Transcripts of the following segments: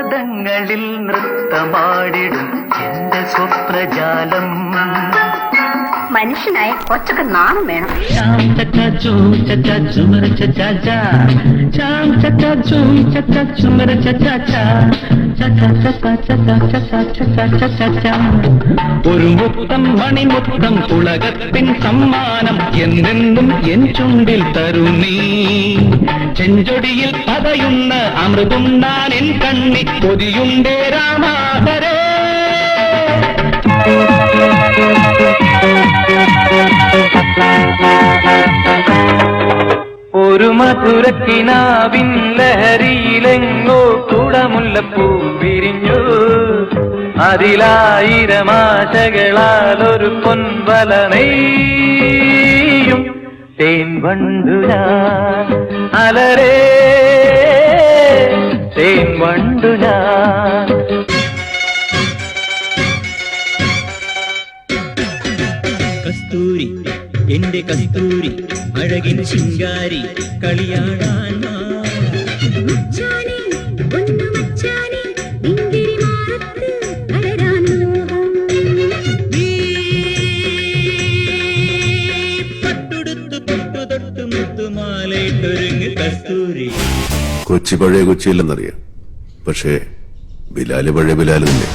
പാദങ്ങളിൽ നൃത്തമാടിടും എന്റെ സ്വപ്നജാലം. മനുഷ്യനായ കൊച്ചൊക്കെ നാണം വേണം. ഒരു മുത്തം മണിമുത്തം ഉലകത്തിൻ സമ്മാനം എന്നെന്നും എൻ ചുണ്ടിൽ തരുന്നീ. ചെഞ്ചൊടിയിൽ പതയുന്ന അമൃതുണ്ണാൻ എൻ കണ്ണി കൊതിയുണ്ടേ രാമാതരേ. ഒരു മധുരക്കിനാവിൻ ലഹരിയിലെങ്ങോ കുടമുല്ലപ്പൂ വിരിഞ്ഞു. അതിലായിരമാശകളാൽ ഒരു പൊൻവല നെയ്യും തേൻ വണ്ടു ഞാൻ അലരേ തേൻ വണ്ടു ഞാൻ. കസ്തൂരി എന്റെ കസ്തൂരി അഴകിൻ ശിങ്കാരി കളിയാടാൻ പട്ടുടുത്ത് പൊട്ടുതൊട്ട് മുത്തുമാലയിട്ടൊരുങ്ങ് കസ്തൂരി. കൊച്ചി പഴയ കൊച്ചിയില്ലെന്നറിയാം, പക്ഷേ ബിലാല് പഴയ ബിലാല് തന്നെ.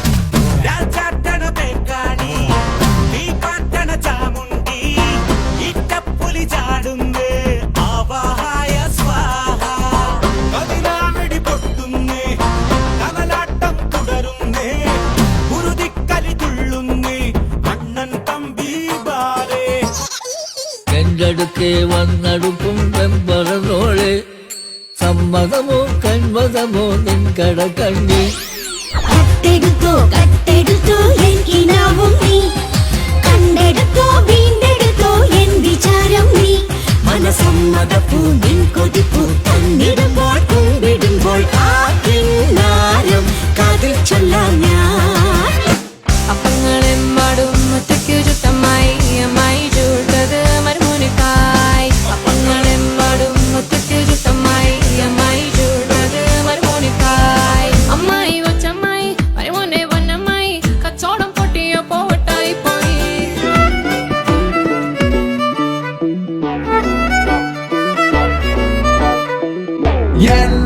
എൻ്റടുക്കെ വന്നടുക്കും വെമ്പറന്നോളെ, സമ്മതമോ കന്മതമോ നിൻ കടകണ്ണി. കട്ടെടുത്തോ കട്ടെടുത്തോ എനിക്കിനാവും നീ, കണ്ടെടുത്തോ വീണ്ടെടുത്തോ എൻ വിചാരം നീ. മനസമ്മതപ്പൂ നിൻ കൊതിപ്പൂ തന്നിടുമ്പോൾ കുമ്പിടുമ്പോൾ ആ കിന്നാരം കാതിൽ ചൊല്ലാം ഞാൻ. അപ്പങ്ങളെമ്പാടും മുറ്റയ്ക്കു ചുറ്റമായി അമ്മായി ചൂട്ടത് മരുമോനിക്കായി. അപ്പങ്ങളെമ്പാടും മുറ്റയ്ക്കു ചുറ്റമായി അമ്മായി ചൂട്ടത് മരുമോനിക്കായി. അമ്മായി കൊച്ചമ്മായി മരുമോനെ പൊന്നമ്മായി കച്ചോടം പൊട്ടിയ പോവട്ടായി പോയി. എല്ലാ